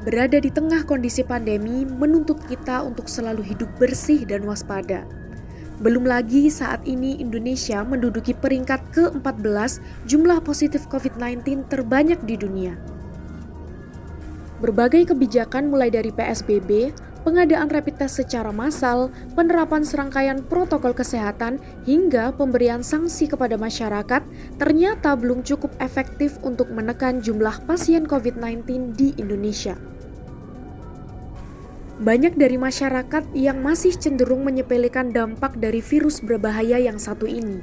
Berada di tengah kondisi pandemi menuntut kita untuk selalu hidup bersih dan waspada. Belum lagi saat ini Indonesia menduduki peringkat ke-14 jumlah positif COVID-19 terbanyak di dunia. Berbagai kebijakan mulai dari PSBB, pengadaan rapid test secara massal, penerapan serangkaian protokol kesehatan, hingga pemberian sanksi kepada masyarakat ternyata belum cukup efektif untuk menekan jumlah pasien COVID-19 di Indonesia. Banyak dari masyarakat yang masih cenderung menyepelekan dampak dari virus berbahaya yang satu ini.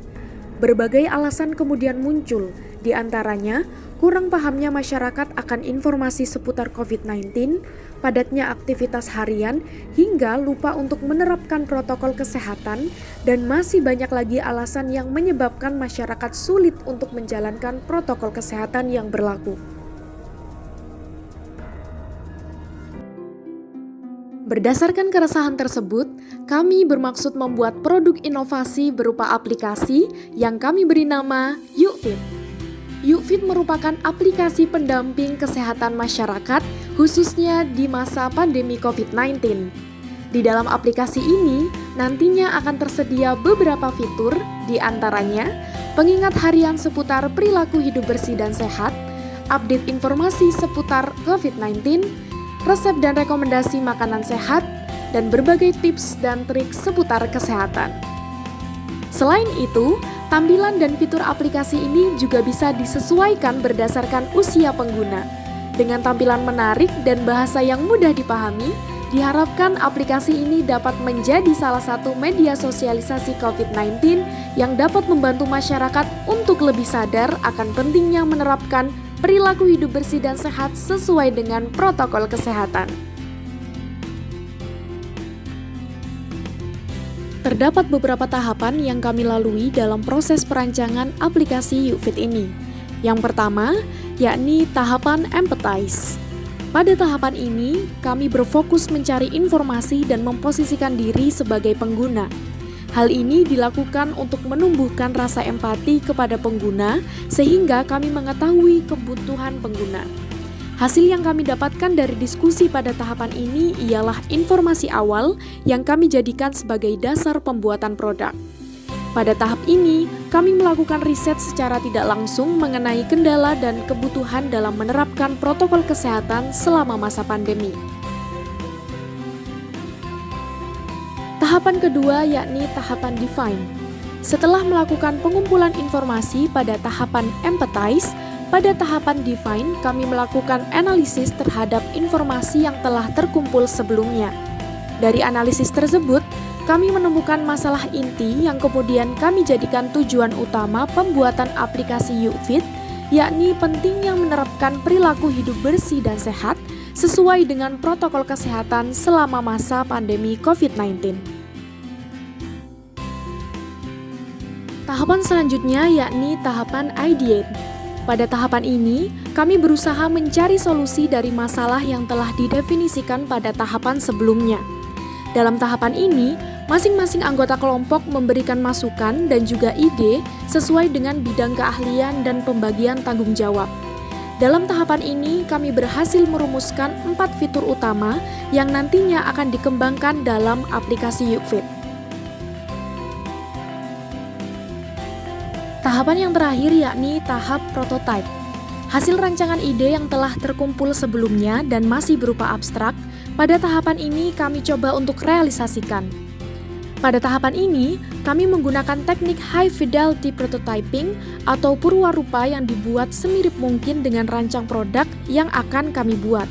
Berbagai alasan kemudian muncul, di antaranya kurang pahamnya masyarakat akan informasi seputar COVID-19, padatnya aktivitas harian, hingga lupa untuk menerapkan protokol kesehatan, dan masih banyak lagi alasan yang menyebabkan masyarakat sulit untuk menjalankan protokol kesehatan yang berlaku. Berdasarkan keresahan tersebut, kami bermaksud membuat produk inovasi berupa aplikasi yang kami beri nama YukFit. YukFit merupakan aplikasi pendamping kesehatan masyarakat, khususnya di masa pandemi COVID-19. Di dalam aplikasi ini, nantinya akan tersedia beberapa fitur, di antaranya pengingat harian seputar perilaku hidup bersih dan sehat, update informasi seputar COVID-19, resep dan rekomendasi makanan sehat, dan berbagai tips dan trik seputar kesehatan. Selain itu, tampilan dan fitur aplikasi ini juga bisa disesuaikan berdasarkan usia pengguna. Dengan tampilan menarik dan bahasa yang mudah dipahami, diharapkan aplikasi ini dapat menjadi salah satu media sosialisasi COVID-19 yang dapat membantu masyarakat untuk lebih sadar akan pentingnya menerapkan perilaku hidup bersih dan sehat sesuai dengan protokol kesehatan. Terdapat beberapa tahapan yang kami lalui dalam proses perancangan aplikasi YukFit ini. Yang pertama, yakni tahapan empathize. Pada tahapan ini, kami berfokus mencari informasi dan memposisikan diri sebagai pengguna. Hal ini dilakukan untuk menumbuhkan rasa empati kepada pengguna sehingga kami mengetahui kebutuhan pengguna. Hasil yang kami dapatkan dari diskusi pada tahapan ini ialah informasi awal yang kami jadikan sebagai dasar pembuatan produk. Pada tahap ini, kami melakukan riset secara tidak langsung mengenai kendala dan kebutuhan dalam menerapkan protokol kesehatan selama masa pandemi. Tahapan kedua yakni tahapan define. Setelah melakukan pengumpulan informasi pada tahapan empathize, pada tahapan define kami melakukan analisis terhadap informasi yang telah terkumpul sebelumnya. Dari analisis tersebut, kami menemukan masalah inti yang kemudian kami jadikan tujuan utama pembuatan aplikasi YukFit, yakni pentingnya menerapkan perilaku hidup bersih dan sehat sesuai dengan protokol kesehatan selama masa pandemi COVID-19. Tahapan selanjutnya yakni tahapan ideate. Pada tahapan ini, kami berusaha mencari solusi dari masalah yang telah didefinisikan pada tahapan sebelumnya. Dalam tahapan ini, masing-masing anggota kelompok memberikan masukan dan juga ide sesuai dengan bidang keahlian dan pembagian tanggung jawab. Dalam tahapan ini, kami berhasil merumuskan 4 fitur utama yang nantinya akan dikembangkan dalam aplikasi YukFit. Tahapan yang terakhir yakni tahap prototype. Hasil rancangan ide yang telah terkumpul sebelumnya dan masih berupa abstrak, pada tahapan ini kami coba untuk realisasikan. Pada tahapan ini, kami menggunakan teknik high fidelity prototyping atau purwarupa yang dibuat semirip mungkin dengan rancang produk yang akan kami buat.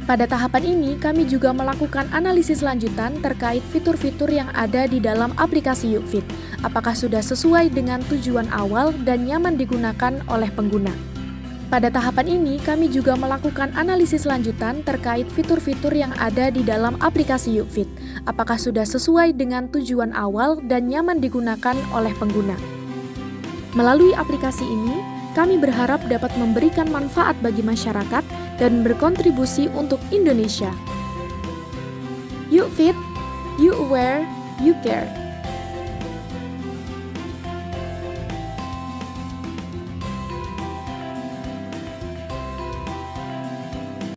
Pada tahapan ini, kami juga melakukan analisis lanjutan terkait fitur-fitur yang ada di dalam aplikasi YukFit. Apakah sudah sesuai dengan tujuan awal dan nyaman digunakan oleh pengguna. Pada tahapan ini, kami juga melakukan analisis lanjutan terkait fitur-fitur yang ada di dalam aplikasi YukFit. Apakah sudah sesuai dengan tujuan awal dan nyaman digunakan oleh pengguna. Melalui aplikasi ini, kami berharap dapat memberikan manfaat bagi masyarakat dan berkontribusi untuk Indonesia. YukFit, you aware, you care.